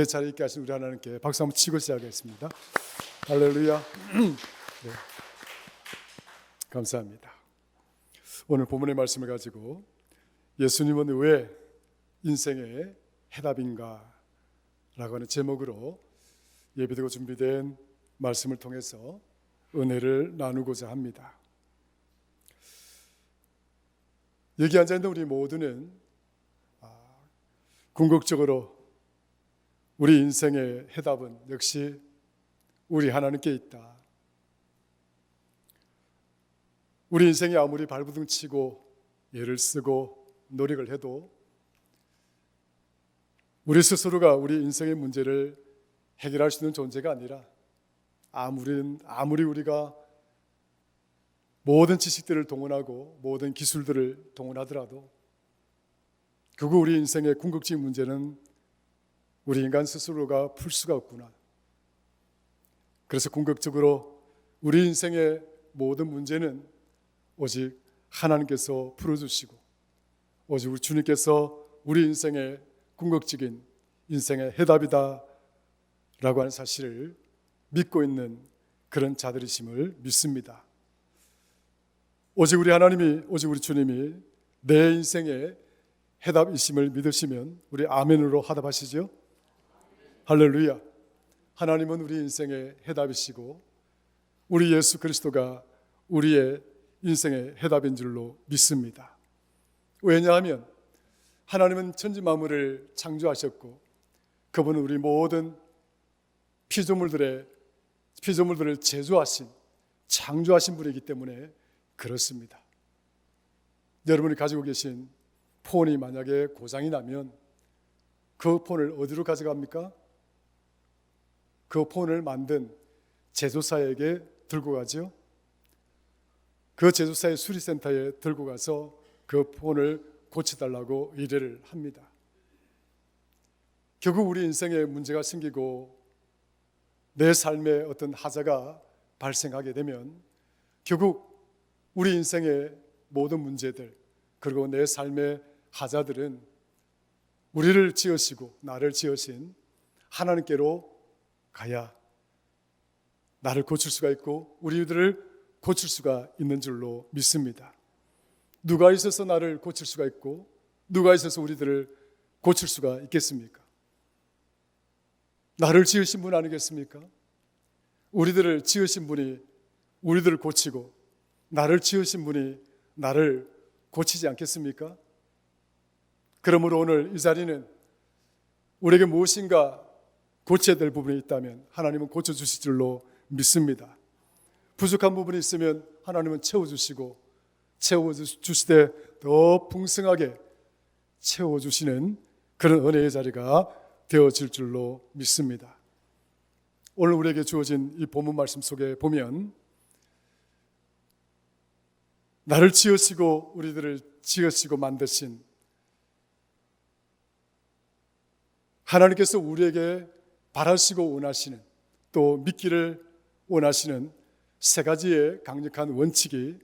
자리에 있게 하신 우리 하나님께 박수 한번 치고 시작하겠습니다. 할렐루야. 네, 감사합니다. 오늘 본문의 말씀을 가지고 예수님은 왜 인생의 해답인가 라고 하는 제목으로 예비되고 준비된 말씀을 통해서 은혜를 나누고자 합니다. 여기 앉아있는 우리 모두는 궁극적으로 우리 인생의 해답은 역시 우리 하나님께 있다. 우리 인생이 아무리 발버둥 치고 애를 쓰고 노력을 해도 우리 스스로가 우리 인생의 문제를 해결할 수 있는 존재가 아니라 아무리 우리가 모든 지식들을 동원하고 모든 기술들을 동원하더라도 결국 우리 인생의 궁극적인 문제는 우리 인간 스스로가 풀 수가 없구나. 그래서 궁극적으로 우리 인생의 모든 문제는 오직 하나님께서 풀어주시고 오직 우리 주님께서 우리 인생의 궁극적인 인생의 해답이다 라고 하는 사실을 믿고 있는 그런 자들이심을 믿습니다. 오직 우리 하나님이, 오직 우리 주님이 내 인생의 해답이심을 믿으시면 우리 아멘으로 화답하시죠? 할렐루야. 하나님은 우리 인생의 해답이시고 우리 예수 그리스도가 우리의 인생의 해답인 줄로 믿습니다. 왜냐하면 하나님은 천지 만물을 창조하셨고 그분은 우리 모든 피조물들을 제조하신 창조하신 분이기 때문에 그렇습니다. 여러분이 가지고 계신 폰이 만약에 고장이 나면 그 폰을 어디로 가져갑니까? 그 폰을 만든 제조사에게 들고 가죠. 그 제조사의 수리센터에 들고 가서 그 폰을 고쳐달라고 의뢰를 합니다. 결국 우리 인생에 문제가 생기고 내 삶에 어떤 하자가 발생하게 되면 결국 우리 인생의 모든 문제들 그리고 내 삶의 하자들은 우리를 지으시고 나를 지으신 하나님께로 가야 나를 고칠 수가 있고 우리들을 고칠 수가 있는 줄로 믿습니다. 누가 있어서 나를 고칠 수가 있고 누가 있어서 우리들을 고칠 수가 있겠습니까? 나를 지으신 분 아니겠습니까? 우리들을 지으신 분이 우리들을 고치고 나를 지으신 분이 나를 고치지 않겠습니까? 그러므로 오늘 이 자리는 우리에게 무엇인가 고쳐야 될 부분이 있다면 하나님은 고쳐주실 줄로 믿습니다. 부족한 부분이 있으면 하나님은 채워주시고 채워주시되 더 풍성하게 채워주시는 그런 은혜의 자리가 되어질 줄로 믿습니다. 오늘 우리에게 주어진 이 본문 말씀 속에 보면 나를 지으시고 우리들을 지으시고 만드신 하나님께서 우리에게 바라시고 원하시는 또 믿기를 원하시는 세 가지의 강력한 원칙이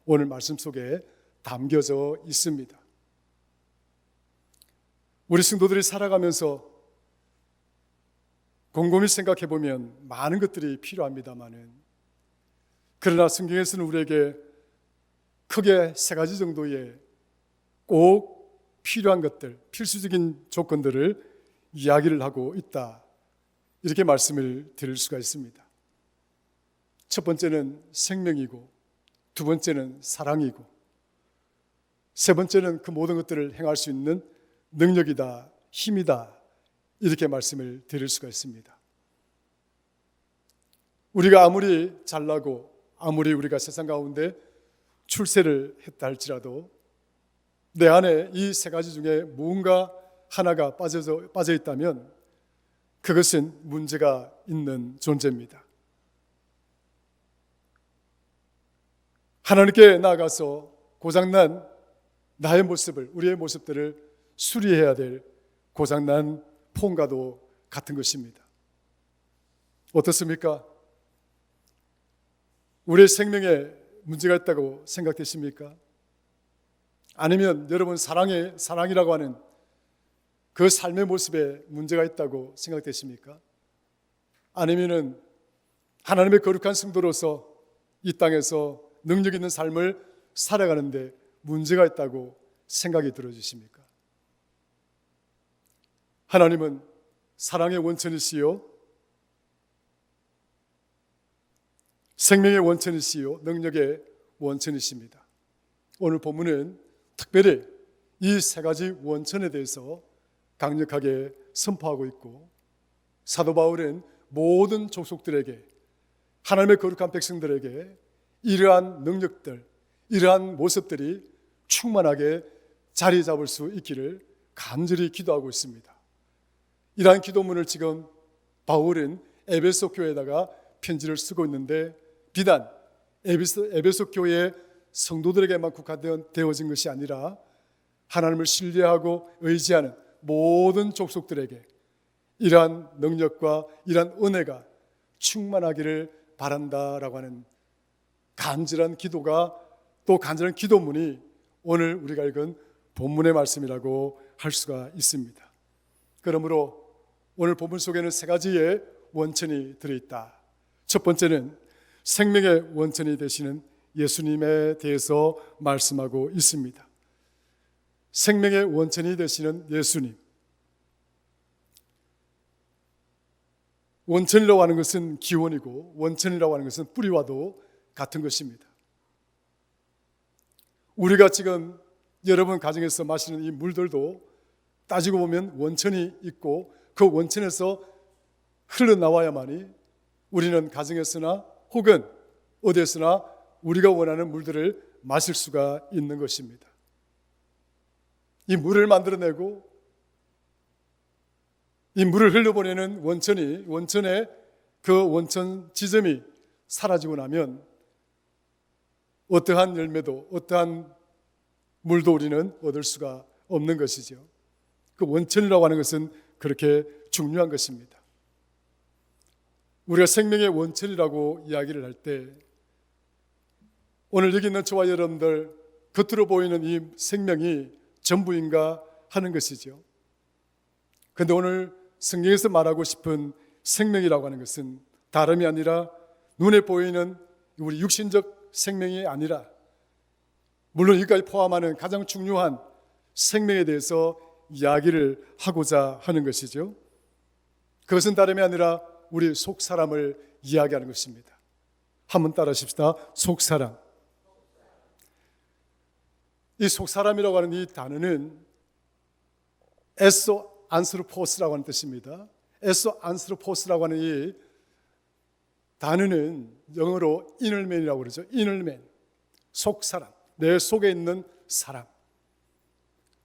오늘 말씀 속에 담겨져 있습니다. 우리 성도들이 살아가면서 곰곰이 생각해 보면 많은 것들이 필요합니다만은 그러나 성경에서는 우리에게 크게 세 가지 정도의 꼭 필요한 것들, 필수적인 조건들을 이야기를 하고 있다. 이렇게 말씀을 드릴 수가 있습니다. 첫 번째는 생명이고 두 번째는 사랑이고 세 번째는 그 모든 것들을 행할 수 있는 능력이다, 힘이다. 이렇게 말씀을 드릴 수가 있습니다. 우리가 아무리 잘나고 아무리 우리가 세상 가운데 출세를 했다 할지라도 내 안에 이 세 가지 중에 무언가 하나가 빠져 있다면 그것은 문제가 있는 존재입니다. 하나님께 나아가서 고장난 나의 모습을, 우리의 모습들을 수리해야 될 고장난 폰과도 같은 것입니다. 어떻습니까? 우리의 생명에 문제가 있다고 생각되십니까? 아니면 여러분 사랑이라고 하는 그 삶의 모습에 문제가 있다고 생각되십니까? 아니면은 하나님의 거룩한 성도로서 이 땅에서 능력 있는 삶을 살아가는데 문제가 있다고 생각이 들어지십니까? 하나님은 사랑의 원천이시요, 생명의 원천이시요, 능력의 원천이십니다. 오늘 본문은 특별히 이 세 가지 원천에 대해서 강력하게 선포하고 있고, 사도 바울은 모든 족속들에게, 하나님의 거룩한 백성들에게 이러한 능력들, 이러한 모습들이 충만하게 자리 잡을 수 있기를 간절히 기도하고 있습니다. 이러한 기도문을 지금 바울은 에베소 교회에다가 편지를 쓰고 있는데, 비단 에베소 교회의 성도들에게만 국한되어진 것이 아니라 하나님을 신뢰하고 의지하는 모든 족속들에게 이러한 능력과 이러한 은혜가 충만하기를 바란다라고 하는 간절한 기도가, 또 간절한 기도문이 오늘 우리가 읽은 본문의 말씀이라고 할 수가 있습니다. 그러므로 오늘 본문 속에는 세 가지의 원천이 들어있다. 첫 번째는 생명의 원천이 되시는 예수님에 대해서 말씀하고 있습니다. 생명의 원천이 되시는 예수님. 원천이라고 하는 것은 기원이고, 원천이라고 하는 것은 뿌리와도 같은 것입니다. 우리가 지금 여러분 가정에서 마시는 이 물들도 따지고 보면 원천이 있고, 그 원천에서 흘러나와야만이 우리는 가정에서나 혹은 어디에서나 우리가 원하는 물들을 마실 수가 있는 것입니다. 이 물을 만들어내고 이 물을 흘려보내는 원천의 그 원천 지점이 사라지고 나면 어떠한 열매도 어떠한 물도 우리는 얻을 수가 없는 것이죠. 그 원천이라고 하는 것은 그렇게 중요한 것입니다. 우리가 생명의 원천이라고 이야기를 할 때, 오늘 여기 있는 저와 여러분들 겉으로 보이는 이 생명이 전부인가 하는 것이죠. 그런데 오늘 성경에서 말하고 싶은 생명이라고 하는 것은 다름이 아니라 눈에 보이는 우리 육신적 생명이 아니라, 물론 여기까지 포함하는 가장 중요한 생명에 대해서 이야기를 하고자 하는 것이죠. 그것은 다름이 아니라 우리 속사람을 이야기하는 것입니다. 한번 따라하십시다. 속사람. 이 속사람이라고 하는 이 단어는 에소 안스로포스라고 하는 뜻입니다. 에소 안스로포스라고 하는 이 단어는 영어로 이너맨이라고 그러죠. 이너맨, 속사람, 내 속에 있는 사람.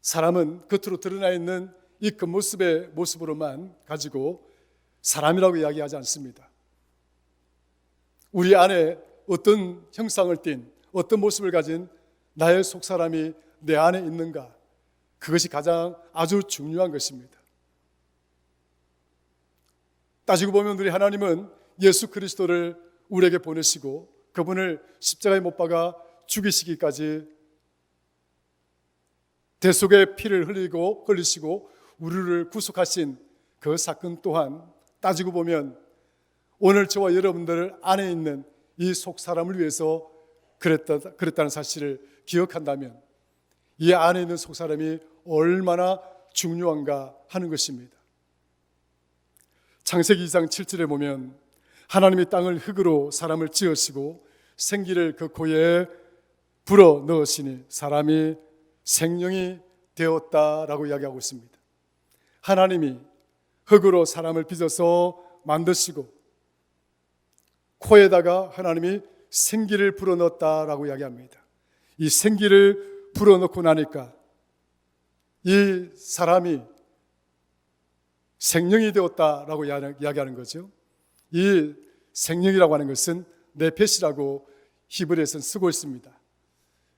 사람은 겉으로 드러나 있는 이 겉모습의 모습으로만 가지고 사람이라고 이야기하지 않습니다. 우리 안에 어떤 형상을 띤, 어떤 모습을 가진 나의 속사람이 내 안에 있는가, 그것이 가장 아주 중요한 것입니다. 따지고 보면 우리 하나님은 예수 그리스도를 우리에게 보내시고 그분을 십자가에 못 박아 죽이시기까지 대속의 피를 흘리시고 우리를 구속하신 그 사건 또한 따지고 보면 오늘 저와 여러분들 안에 있는 이 속사람을 위해서 그랬다는 사실을 기억한다면 이 안에 있는 속사람이 얼마나 중요한가 하는 것입니다. 창세기 2장 7절에 보면 하나님이 땅을 흙으로 사람을 지으시고 생기를 그 코에 불어 넣으시니 사람이 생명이 되었다라고 이야기하고 있습니다. 하나님이 흙으로 사람을 빚어서 만드시고 코에다가 하나님이 생기를 불어넣었다라고 이야기합니다. 이 생기를 불어넣고 나니까 이 사람이 생명이 되었다라고 이야기하는 거죠. 이 생명이라고 하는 것은 네페시라고 히브리에서는 쓰고 있습니다.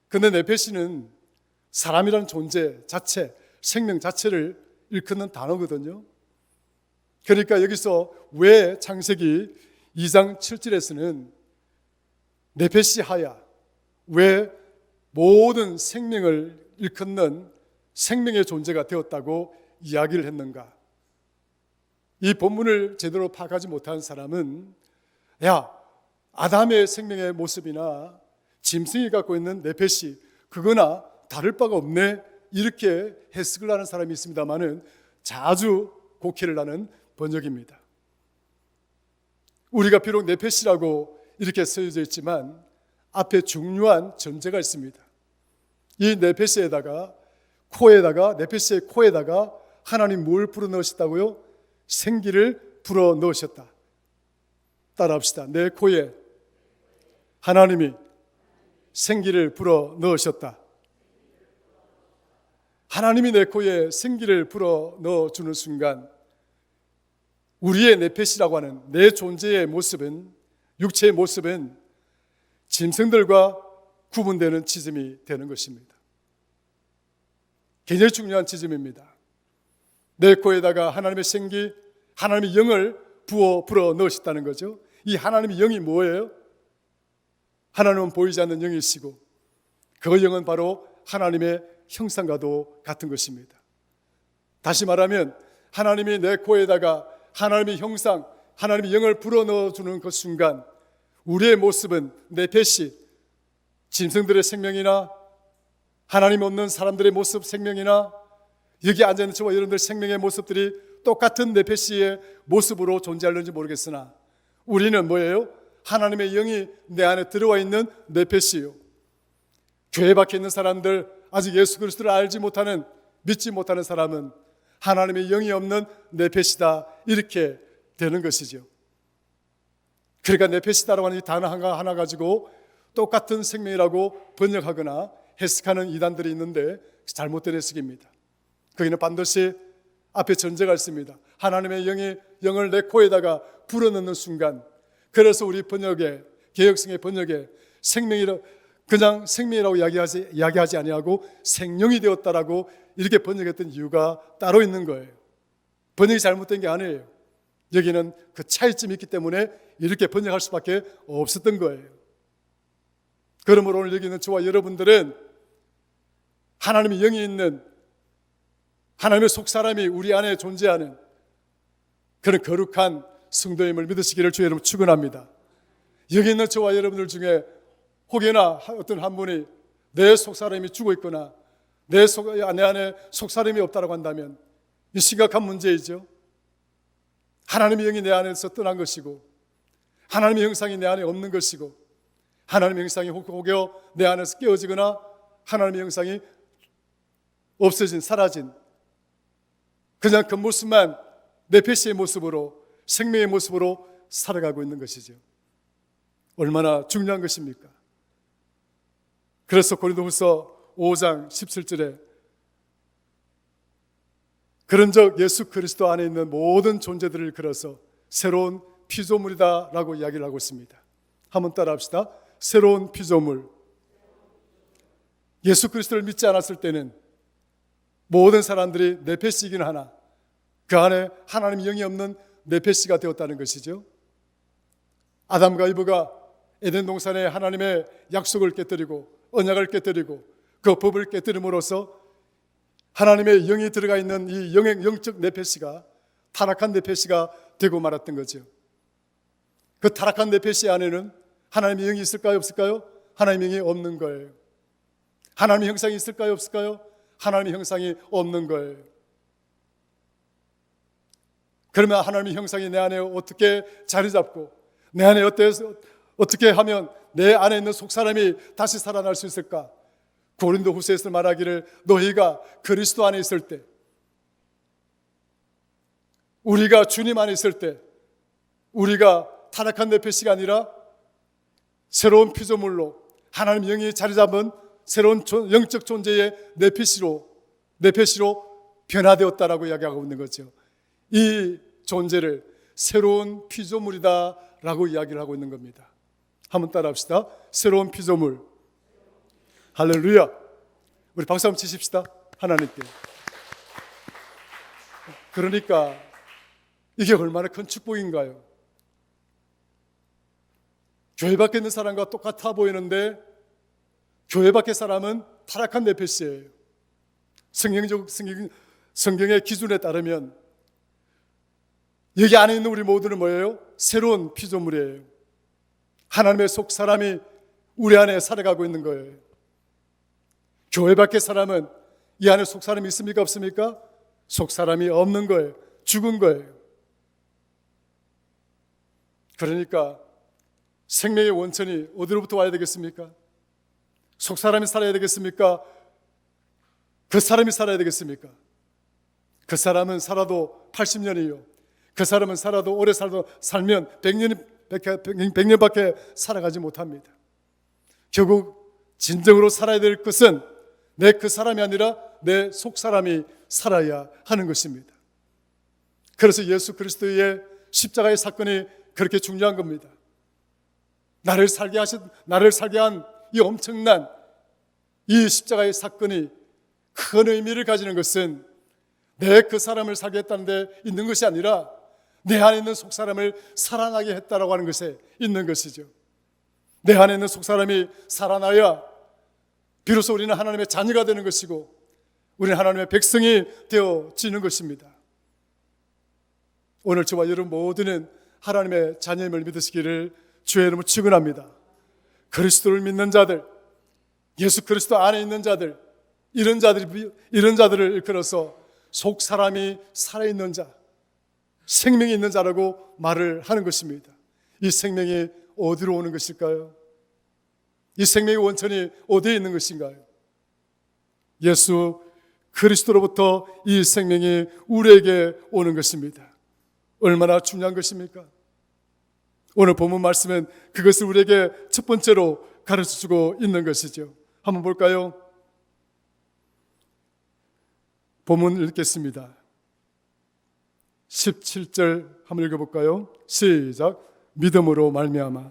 그런데 네페시는 사람이라는 존재 자체, 생명 자체를 일컫는 단어거든요. 그러니까 여기서 왜 창세기 2장 7절에서는 네페시하야, 왜 모든 생명을 일컫는 생명의 존재가 되었다고 이야기를 했는가? 이 본문을 제대로 파악하지 못한 사람은 아담의 생명의 모습이나 짐승이 갖고 있는 네페시 그거나 다를 바가 없네, 이렇게 해석을 하는 사람이 있습니다마는 자주 곡해를 하는 번역입니다. 우리가 비록 네페시라고 이렇게 쓰여져 있지만 앞에 중요한 전제가 있습니다. 이 네페시에다가 네페시의 코에다가 하나님 뭘 불어넣으셨다고요? 생기를 불어넣으셨다. 따라합시다. 내 코에 하나님이 생기를 불어넣으셨다. 하나님이 내 코에 생기를 불어넣어주는 순간 우리의 네페시라고 하는 내 존재의 모습은, 육체의 모습은 짐승들과 구분되는 지점이 되는 것입니다. 굉장히 중요한 지점입니다. 내 코에다가 하나님의 생기, 하나님의 영을 불어 넣으셨다는 거죠. 이 하나님의 영이 뭐예요? 하나님은 보이지 않는 영이시고 그 영은 바로 하나님의 형상과도 같은 것입니다. 다시 말하면 하나님이 내 코에다가 하나님의 형상, 하나님의 영을 불어넣어주는 그 순간 우리의 모습은 네페시, 짐승들의 생명이나 하나님 없는 사람들의 모습, 생명이나 여기 앉아있는 저와 여러분들 생명의 모습들이 똑같은 네페시의 모습으로 존재하는지 모르겠으나 우리는 뭐예요? 하나님의 영이 내 안에 들어와 있는 네페시요. 교회 밖에 있는 사람들, 아직 예수 그리스도를 알지 못하는, 믿지 못하는 사람은 하나님의 영이 없는 네페시다, 이렇게 되는 것이죠. 그러니까 네페시다라고 하는 이 단어 하나 가지고 똑같은 생명이라고 번역하거나 해석하는 이단들이 있는데 잘못된 해석입니다. 거기는 반드시 앞에 전제가 있습니다. 하나님의 영을 내 코에다가 불어넣는 순간, 그래서 우리 번역에, 개역성의 번역에 그냥 생명이라고 이야기하지 아니하고 생명이 되었다라고 이렇게 번역했던 이유가 따로 있는 거예요. 번역이 잘못된 게 아니에요. 여기는 그 차이점이 있기 때문에 이렇게 번역할 수밖에 없었던 거예요. 그러므로 오늘 여기 있는 저와 여러분들은 하나님의 영이 있는, 하나님의 속사람이 우리 안에 존재하는 그런 거룩한 성도임을 믿으시기를 주의 이름으로 축원합니다. 여기 있는 저와 여러분들 중에 혹여나 어떤 한 분이 내 속사람이 죽어 있거나 내 안에 속사람이 없다고 한다면 이 심각한 문제이죠. 하나님의 영이 내 안에서 떠난 것이고 하나님의 형상이 내 안에 없는 것이고 하나님의 형상이 혹여 내 안에서 깨어지거나 하나님의 형상이 없어진, 사라진 그냥 그 모습만 네페시의 모습으로, 생명의 모습으로 살아가고 있는 것이죠. 얼마나 중요한 것입니까? 그래서 고린도후서 5장 17절에 그런즉 예수 그리스도 안에 있는 모든 존재들을 걸어서 새로운 피조물이다라고 이야기를 하고 있습니다. 한번 따라합시다. 새로운 피조물. 예수 그리스도를 믿지 않았을 때는 모든 사람들이 네페시이긴 하나 그 안에 하나님의 영이 없는 네페시가 되었다는 것이죠. 아담과 이브가 에덴 동산에 하나님의 약속을 깨뜨리고 언약을 깨뜨리고 그 법을 깨뜨림으로써 하나님의 영이 들어가 있는 이 영적 네페시가 타락한 네페시가 되고 말았던 거죠. 그 타락한 네페시 안에는 하나님의 영이 있을까요, 없을까요? 하나님의 영이 없는 거예요. 하나님의 형상이 있을까요, 없을까요? 하나님의 형상이 없는 거예요. 그러면 하나님의 형상이 내 안에 어떻게 자리 잡고 내 안에 어떻게 하면 내 안에 있는 속사람이 다시 살아날 수 있을까? 고린도후서에서 말하기를 너희가 그리스도 안에 있을 때, 우리가 주님 안에 있을 때 우리가 타락한 네페시가 아니라 새로운 피조물로 하나님 영이 자리 잡은 새로운 영적 존재의 네페시로 변화되었다라고 이야기하고 있는 거죠. 이 존재를 새로운 피조물이다라고 이야기를 하고 있는 겁니다. 한번 따라합시다. 새로운 피조물. 할렐루야. 우리 박수 한번 치십시다. 하나님께. 그러니까 이게 얼마나 큰 축복인가요? 교회 밖에 있는 사람과 똑같아 보이는데 성경의 기준에 따르면 여기 안에 있는 우리 모두는 뭐예요? 새로운 피조물이에요. 하나님의 속 사람이 우리 안에 살아가고 있는 거예요. 교회 밖의 사람은 이 안에 속 사람이 있습니까? 없습니까? 속 사람이 없는 거예요. 죽은 거예요. 그러니까 생명의 원천이 어디로부터 와야 되겠습니까? 속 사람이 살아야 되겠습니까? 그 사람이 살아야 되겠습니까? 그 사람은 살아도 80년이요. 그 사람은 살아도 오래 살면 100년밖에 살아가지 못합니다. 결국 진정으로 살아야 될 것은 내 그 사람이 아니라 내 속 사람이 살아야 하는 것입니다. 그래서 예수 그리스도의 십자가의 사건이 그렇게 중요한 겁니다. 나를 살게 한 이 엄청난 이 십자가의 사건이 큰 의미를 가지는 것은 내 그 사람을 살게 했다는 데 있는 것이 아니라 내 안에 있는 속 사람을 살아나게 했다라고 하는 것에 있는 것이죠. 내 안에 있는 속 사람이 살아나야 비로소 우리는 하나님의 자녀가 되는 것이고 우리는 하나님의 백성이 되어지는 것입니다. 오늘 저와 여러분 모두는 하나님의 자녀임을 믿으시기를 주의 이름으로 축원합니다. 그리스도를 믿는 자들, 예수 그리스도 안에 있는 자들, 이런 자들을 일컬어서 속 사람이 살아있는 자, 생명이 있는 자라고 말을 하는 것입니다. 이 생명이 어디로 오는 것일까요? 이 생명의 원천이 어디에 있는 것인가요? 예수 그리스도로부터 이 생명이 우리에게 오는 것입니다. 얼마나 중요한 것입니까? 오늘 본문 말씀은 그것을 우리에게 첫 번째로 가르쳐주고 있는 것이죠. 한번 볼까요? 본문 읽겠습니다. 17절 한번 읽어볼까요? 시작. 믿음으로 말미암아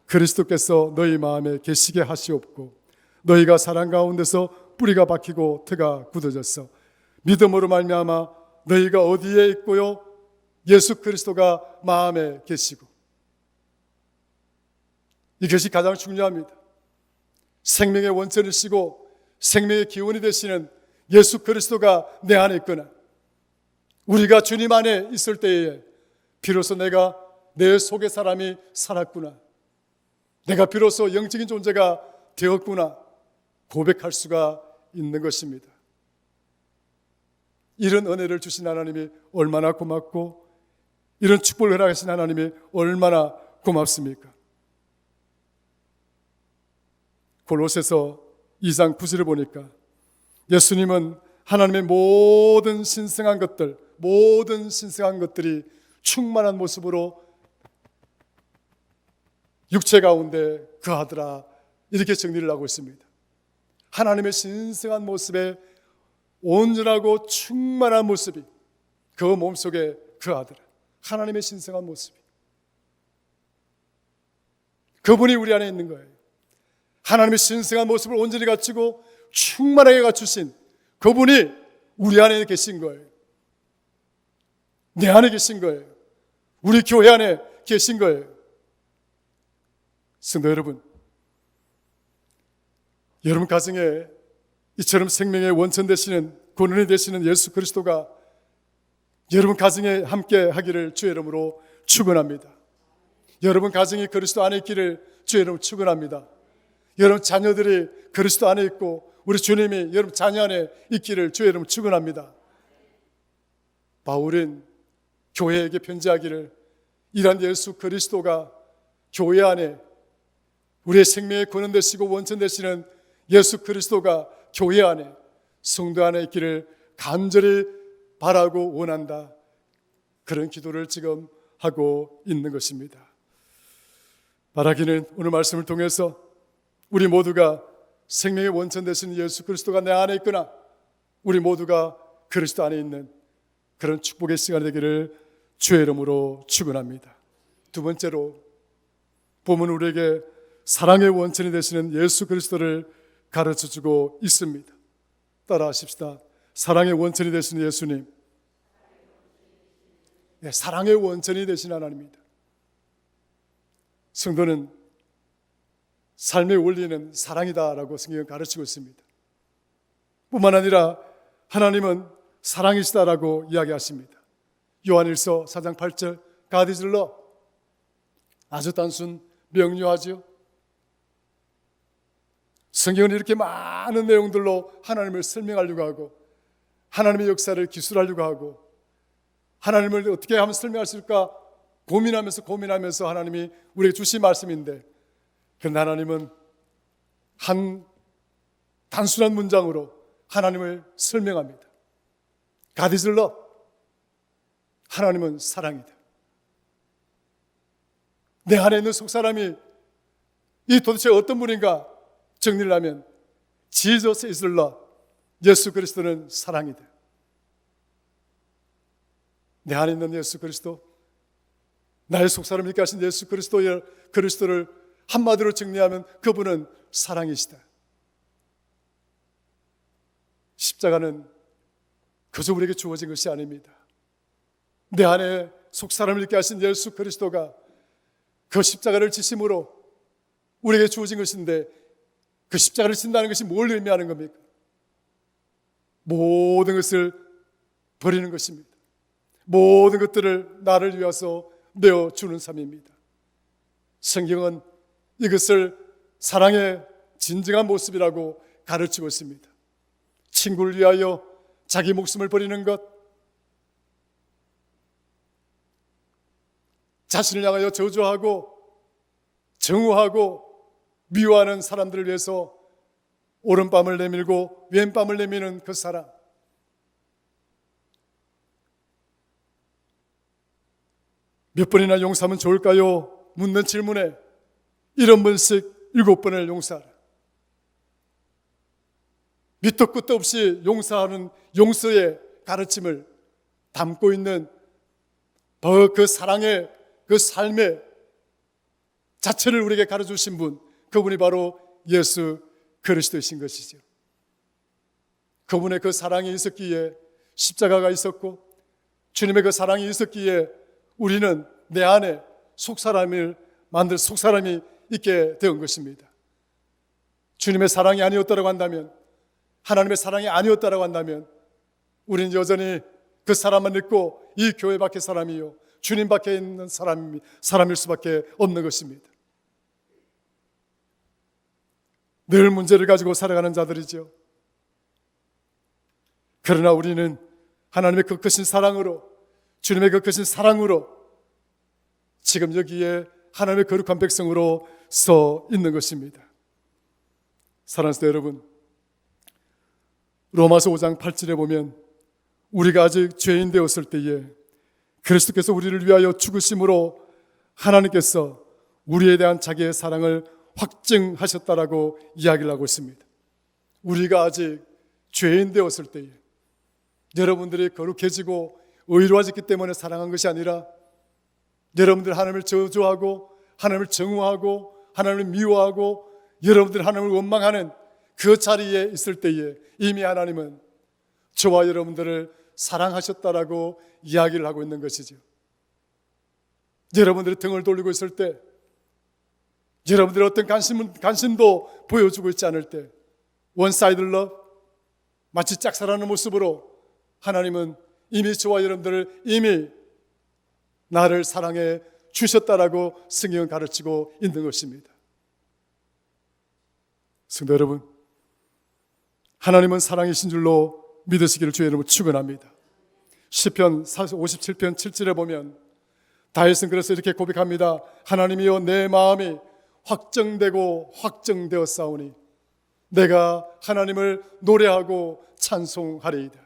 그리스도께서 너희 마음에 계시게 하시옵고 너희가 사랑 가운데서 뿌리가 박히고 터가 굳어졌어. 믿음으로 말미암아 너희가 어디에 있고요? 예수 그리스도가 마음에 계시고. 이것이 가장 중요합니다. 생명의 원천이시고 생명의 기원이 되시는 예수 그리스도가 내 안에 있거나 우리가 주님 안에 있을 때에 비로소 내가 내 속의 사람이 살았구나, 내가 비로소 영적인 존재가 되었구나 고백할 수가 있는 것입니다. 이런 은혜를 주신 하나님이 얼마나 고맙고 이런 축복을 허락하신 하나님이 얼마나 고맙습니까? 골로새서 2장 9절을 보니까 예수님은 하나님의 모든 신성한 것들이 충만한 모습으로 육체 가운데 거하더라, 이렇게 정리를 하고 있습니다. 하나님의 신성한 모습에 온전하고 충만한 모습이 그 몸속에 거하더라. 하나님의 신성한 모습이 그분이 우리 안에 있는 거예요. 하나님의 신성한 모습을 온전히 갖추고 충만하게 갖추신 그분이 우리 안에 계신 거예요. 내 안에 계신 거예요. 우리 교회 안에 계신 거예요. 성도 여러분, 여러분 가정에 이처럼 생명의 원천 되시는 근원이 되시는 예수 그리스도가 여러분 가정에 함께 하기를 주의 이름으로 축원합니다. 여러분 가정이 그리스도 안에 있기를 주의 이름으로 축원합니다. 여러분 자녀들이 그리스도 안에 있고 우리 주님이 여러분 자녀 안에 있기를 주의 이름으로 축원합니다. 바울은 교회에게 편지하기를 이런 예수 그리스도가 교회 안에 우리의 생명의 근원 되시고 원천 되시는 예수 그리스도가 교회 안에 성도 안에 있기를 간절히 바라고 원한다, 그런 기도를 지금 하고 있는 것입니다. 바라기는 오늘 말씀을 통해서 우리 모두가 생명의 원천 되시는 예수 그리스도가 내 안에 있거나 우리 모두가 그리스도 안에 있는 그런 축복의 시간이 되기를 주의 이름으로 축원합니다. 두 번째로 보면 우리에게 사랑의 원천이 되시는 예수 그리스도를 가르쳐주고 있습니다. 따라하십시다. 사랑의 원천이 되시는 예수님. 네, 사랑의 원천이 되신 하나님입니다. 성도는 삶의 원리는 사랑이다라고 성경은 가르치고 있습니다. 뿐만 아니라 하나님은 사랑이시다라고 이야기하십니다. 요한일서 4장 8절 God is love. 아주 단순 명료하죠. 성경은 이렇게 많은 내용들로 하나님을 설명하려고 하고 하나님의 역사를 기술하려고 하고 하나님을 어떻게 하면 설명할 수 있을까 고민하면서 하나님이 우리에게 주신 말씀인데, 그런데 하나님은 한 단순한 문장으로 하나님을 설명합니다. God is love. 하나님은 사랑이다. 내 안에 있는 속사람이 이 도대체 어떤 분인가 정리를 하면 Jesus is love. 예수 그리스도는 사랑이다. 내 안에 있는 예수 그리스도, 나의 속사람을 있게 하신 예수 그리스도를 한마디로 정리하면 그분은 사랑이시다. 십자가는 그저 우리에게 주어진 것이 아닙니다. 내 안에 속사람을 있게 하신 예수 그리스도가 그 십자가를 지심으로 우리에게 주어진 것인데, 그 십자가를 진다는 것이 뭘 의미하는 겁니까? 모든 것을 버리는 것입니다. 모든 것들을 나를 위해서 내어주는 삶입니다. 성경은 이것을 사랑의 진정한 모습이라고 가르치고 있습니다. 친구를 위하여 자기 목숨을 버리는 것, 자신을 향하여 저주하고 정오하고 미워하는 사람들을 위해서 오른밤을 내밀고 왼밤을 내미는 그 사랑, 몇 번이나 용서하면 좋을까요? 묻는 질문에 1번씩 7번을 용서하라. 밑도 끝도 없이 용서하는 용서의 가르침을 담고 있는 그 사랑의 그 삶의 자체를 우리에게 가르쳐주신 분, 그분이 바로 예수 그리스도이신 것이죠. 그분의 그 사랑이 있었기에 십자가가 있었고, 주님의 그 사랑이 있었기에 우리는 내 안에 속사람이 있게 된 것입니다. 주님의 사랑이 아니었다고 한다면, 하나님의 사랑이 아니었다고 한다면 우리는 여전히 그 사람만 믿고 이 교회 밖의 사람이요 주님 밖에 있는 사람일 수밖에 없는 것입니다. 늘 문제를 가지고 살아가는 자들이죠. 그러나 우리는 하나님의 그 크신 사랑으로, 주님의 그 크신 사랑으로 지금 여기에 하나님의 거룩한 백성으로 서 있는 것입니다. 사랑하는 성도 여러분, 로마서 5장 8절에 보면 우리가 아직 죄인 되었을 때에 그리스도께서 우리를 위하여 죽으심으로 하나님께서 우리에 대한 자기의 사랑을 확증하셨다라고 이야기를 하고 있습니다. 우리가 아직 죄인 되었을 때에, 여러분들이 거룩해지고 의로워졌기 때문에 사랑한 것이 아니라, 여러분들 하나님을 저주하고 하나님을 정오하고 하나님을 미워하고 여러분들 하나님을 원망하는 그 자리에 있을 때에 이미 하나님은 저와 여러분들을 사랑하셨다라고 이야기를 하고 있는 것이죠. 여러분들이 등을 돌리고 있을 때, 여러분들이 어떤 관심도 보여주고 있지 않을 때, 원사이드 러브, 마치 짝사랑하는 모습으로 하나님은 이미 저와 여러분들을 이미 나를 사랑해 주셨다라고 성경은 가르치고 있는 것입니다. 성도 여러분, 하나님은 사랑이신 줄로 믿으시기를 주의 이름으로 축원합니다. 시편 57편 7절에 보면 다윗은 그래서 이렇게 고백합니다. 하나님이여, 내 마음이 확정되고 확정되었사오니 내가 하나님을 노래하고 찬송하리이다.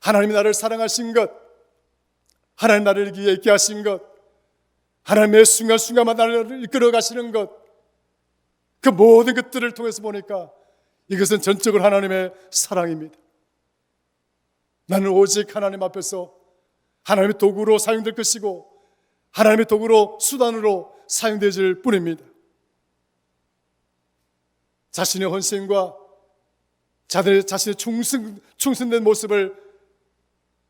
하나님이 나를 사랑하신 것, 하나님 나를 위해 있게 하신 것, 하나님의 순간순간마다 나를 이끌어 가시는 것, 그 모든 것들을 통해서 보니까 이것은 전적으로 하나님의 사랑입니다. 나는 오직 하나님 앞에서 하나님의 도구로 사용될 것이고 하나님의 도구로, 수단으로 사용되질 뿐입니다. 자신의 헌신과 자신의 충성된 모습을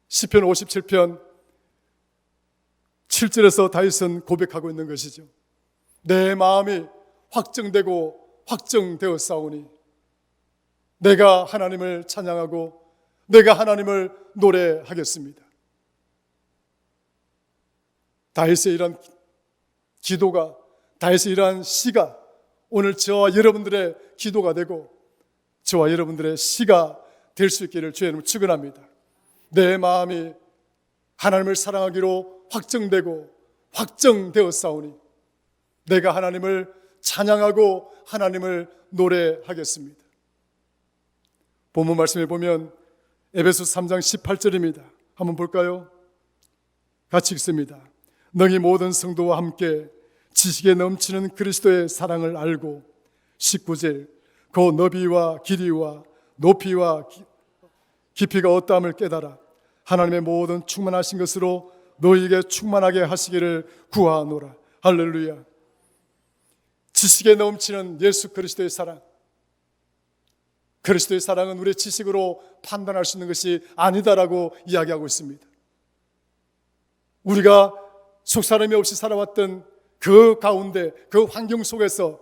시편 57편 7절에서 다윗은 고백하고 있는 것이죠. 내 마음이 확정되고 확정되었사오니 내가 하나님을 찬양하고 내가 하나님을 노래하겠습니다. 다윗의 이런 기도가, 다윗의 이러한 시가 오늘 저와 여러분들의 기도가 되고 저와 여러분들의 시가 될 수 있기를 주의 이름으로 축원합니다. 내 마음이 하나님을 사랑하기로 확정되고 확정되었사오니 내가 하나님을 찬양하고 하나님을 노래하겠습니다. 본문 말씀에 보면 에베소서 3장 18절입니다. 한번 볼까요? 같이 읽습니다. 너희 모든 성도와 함께 지식에 넘치는 그리스도의 사랑을 알고 19절 그 너비와 길이와 높이와 깊이가 어떠함을 깨달아 하나님의 모든 충만하신 것으로 너희에게 충만하게 하시기를 구하노라. 할렐루야. 지식에 넘치는 예수 그리스도의 사랑, 그리스도의 사랑은 우리의 지식으로 판단할 수 있는 것이 아니다라고 이야기하고 있습니다. 우리가 속사람이 없이 살아왔던 그 가운데, 그 환경 속에서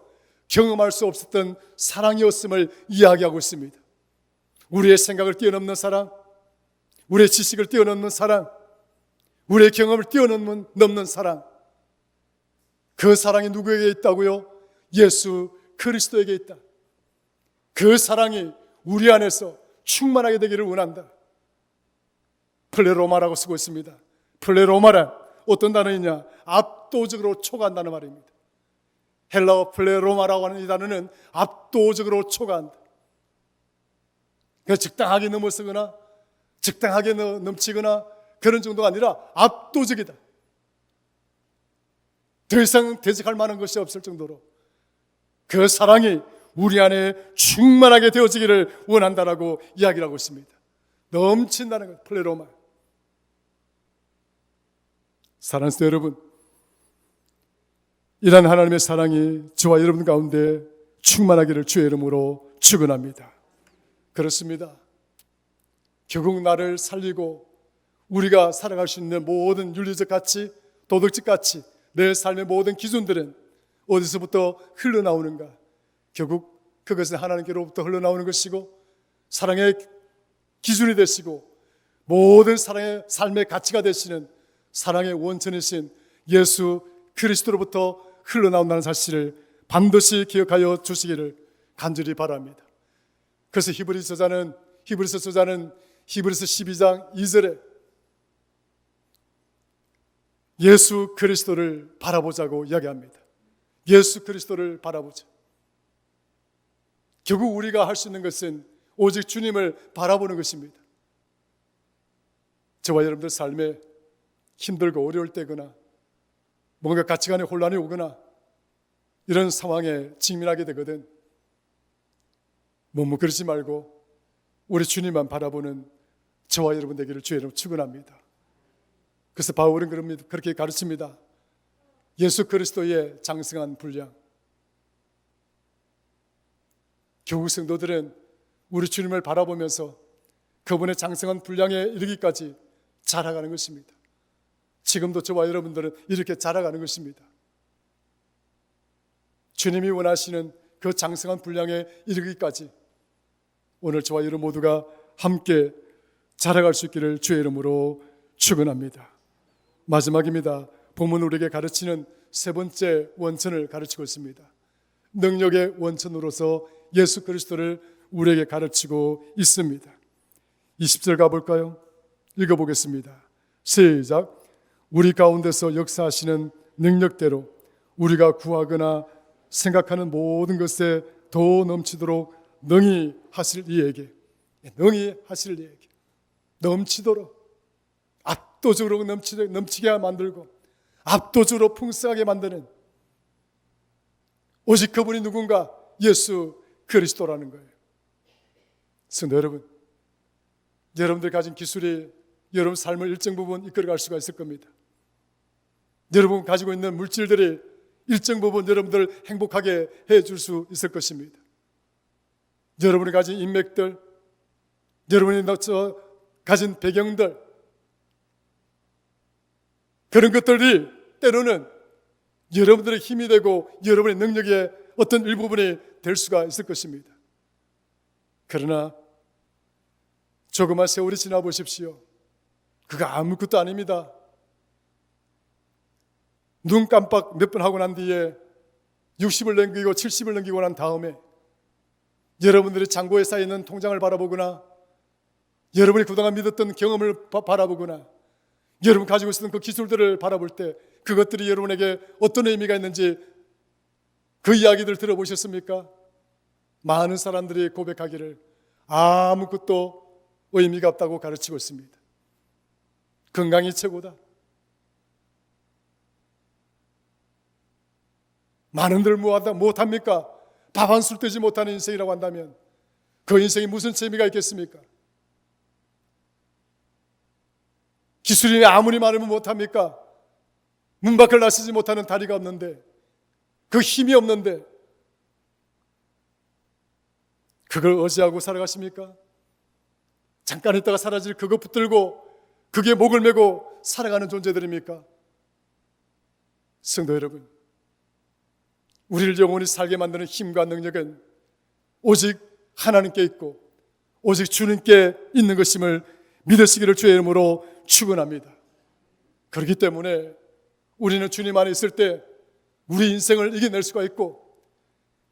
경험할 수 없었던 사랑이었음을 이야기하고 있습니다. 우리의 생각을 뛰어넘는 사랑, 우리의 지식을 뛰어넘는 사랑, 우리의 경험을 뛰어넘는 사랑, 그 사랑이 누구에게 있다고요? 예수 그리스도에게 있다. 그 사랑이 우리 안에서 충만하게 되기를 원한다. 플레로마라고 쓰고 있습니다. 플레로마란 어떤 단어이냐? 압도적으로 초과한다는 말입니다. 헬라어 플레로마라고 하는 이 단어는 압도적으로 초과한다. 그러니까 적당하게 넘어서거나 적당하게 넘치거나 그런 정도가 아니라 압도적이다. 더 이상 대적할 만한 것이 없을 정도로 그 사랑이 우리 안에 충만하게 되어지기를 원한다라고 이야기를 하고 있습니다. 넘친다는 것, 플레로마. 사랑하는 성도 여러분, 이러한 하나님의 사랑이 저와 여러분 가운데 충만하기를 주의 이름으로 축원합니다. 그렇습니다. 결국 나를 살리고 우리가 살아갈 수 있는 모든 윤리적 가치, 도덕적 가치, 내 삶의 모든 기준들은 어디서부터 흘러나오는가? 결국 그것은 하나님께로부터 흘러나오는 것이고 사랑의 기준이 되시고 모든 사랑의 삶의 가치가 되시는 사랑의 원천이신 예수 그리스도로부터 흘러나온다는 사실을 반드시 기억하여 주시기를 간절히 바랍니다. 그래서 히브리서 저자는 히브리서 12장 2절에 예수 그리스도를 바라보자고 이야기합니다. 예수 그리스도를 바라보자. 결국 우리가 할 수 있는 것은 오직 주님을 바라보는 것입니다. 저와 여러분들 삶에 힘들고 어려울 때거나 뭔가 가치관에 혼란이 오거나 이런 상황에 직면하게 되거든 그러지 말고 우리 주님만 바라보는 저와 여러분 되기를 주의 이름으로 축원합니다. 그래서 바울은 그렇게 가르칩니다. 예수 그리스도의 장성한 분량. 교국 성도들은 우리 주님을 바라보면서 그분의 장성한 분량에 이르기까지 자라가는 것입니다. 지금도 저와 여러분들은 이렇게 자라가는 것입니다. 주님이 원하시는 그 장성한 분량에 이르기까지 오늘 저와 여러분 모두가 함께 자라갈 수 있기를 주의 이름으로 축원합니다. 마지막입니다. 본문 우리에게 가르치는 세 번째 원천을 가르치고 있습니다. 능력의 원천으로서 예수 그리스도를 우리에게 가르치고 있습니다. 20절 가볼까요? 읽어보겠습니다. 시작. 우리 가운데서 역사하시는 능력대로 우리가 구하거나 생각하는 모든 것에 더 넘치도록 능히 하실 이에게, 능히 하실 이에게 넘치도록 압도적으로 넘치게 만들고 압도적으로 풍성하게 만드는 오직 그분이 누군가? 예수 그리스도라는 거예요. 성도 여러분, 여러분들 가진 기술이 여러분 삶을 일정 부분 이끌어갈 수가 있을 겁니다. 여러분 가지고 있는 물질들이 일정 부분 여러분들을 행복하게 해줄 수 있을 것입니다. 여러분이 가진 인맥들, 여러분이 가진 배경들, 그런 것들이 때로는 여러분들의 힘이 되고 여러분의 능력의 어떤 일부분이 될 수가 있을 것입니다. 그러나 조그만 세월이 지나 보십시오. 그거 아무것도 아닙니다. 눈 깜빡 몇 번 하고 난 뒤에 60을 넘기고 70을 넘기고 난 다음에 여러분들이 창고에 쌓여있는 통장을 바라보거나 여러분이 그동안 믿었던 경험을 바라보거나 여러분 가지고 있었던 그 기술들을 바라볼 때 그것들이 여러분에게 어떤 의미가 있는지 그 이야기들 들어보셨습니까? 많은 사람들이 고백하기를 아무것도 의미가 없다고 가르치고 있습니다. 건강이 최고다. 많은들 무엇합니까? 밥 한 술 뜨지 못하는 인생이라고 한다면 그 인생이 무슨 재미가 있겠습니까? 기술이 아무리 많으면 못합니까? 문 밖을 나서지 못하는 다리가 없는데, 그 힘이 없는데 그걸 의지하고 살아가십니까? 잠깐 있다가 사라질 그거 붙들고 그게 목을 메고 살아가는 존재들입니까? 성도 여러분, 우리를 영원히 살게 만드는 힘과 능력은 오직 하나님께 있고 오직 주님께 있는 것임을 믿으시기를 주의 이름으로 축원합니다. 그렇기 때문에 우리는 주님 안에 있을 때 우리 인생을 이겨낼 수가 있고,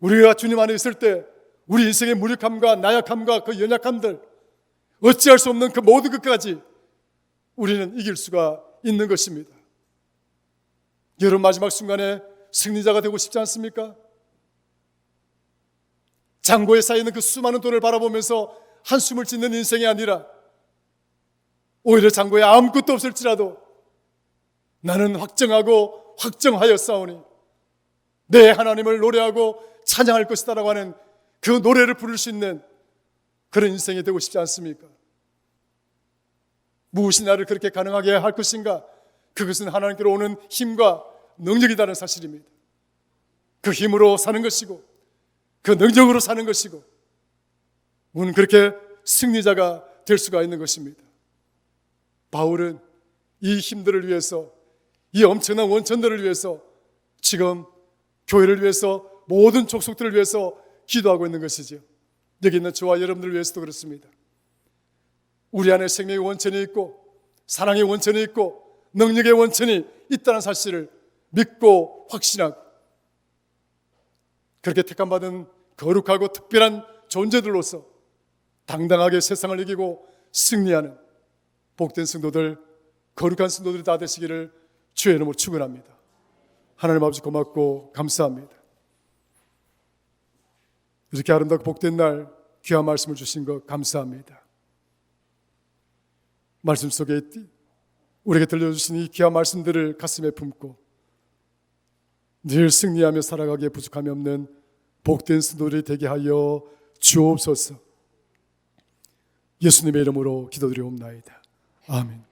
우리가 주님 안에 있을 때 우리 인생의 무력함과 나약함과 그 연약함들, 어찌할 수 없는 그 모든 것까지 우리는 이길 수가 있는 것입니다. 여러분, 마지막 순간에 승리자가 되고 싶지 않습니까? 창고에 쌓이는 그 수많은 돈을 바라보면서 한숨을 짓는 인생이 아니라 오히려 창고에 아무것도 없을지라도 나는 확정하고 확정하여 싸우니 내 하나님을 노래하고 찬양할 것이다라고 하는 그 노래를 부를 수 있는 그런 인생이 되고 싶지 않습니까? 무엇이 나를 그렇게 가능하게 할 것인가? 그것은 하나님께로 오는 힘과 능력이라는 사실입니다. 그 힘으로 사는 것이고 그 능력으로 사는 것이고 우리는 그렇게 승리자가 될 수가 있는 것입니다. 바울은 이 힘들을 위해서, 이 엄청난 원천들을 위해서, 지금 교회를 위해서, 모든 족속들을 위해서 기도하고 있는 것이죠. 여기 있는 저와 여러분들을 위해서도 그렇습니다. 우리 안에 생명의 원천이 있고 사랑의 원천이 있고 능력의 원천이 있다는 사실을 믿고 확신하고 그렇게 택함받은 거룩하고 특별한 존재들로서 당당하게 세상을 이기고 승리하는 복된 성도들, 거룩한 성도들이 다 되시기를 주의 이름으로 축원합니다. 하나님 아버지 고맙고 감사합니다. 이렇게 아름답고 복된 날 귀한 말씀을 주신 것 감사합니다. 말씀 속에 우리에게 들려주신 이 귀한 말씀들을 가슴에 품고 늘 승리하며 살아가기에 부족함이 없는 복된 성도들이 되게 하여 주옵소서. 예수님의 이름으로 기도드리옵나이다. 아멘.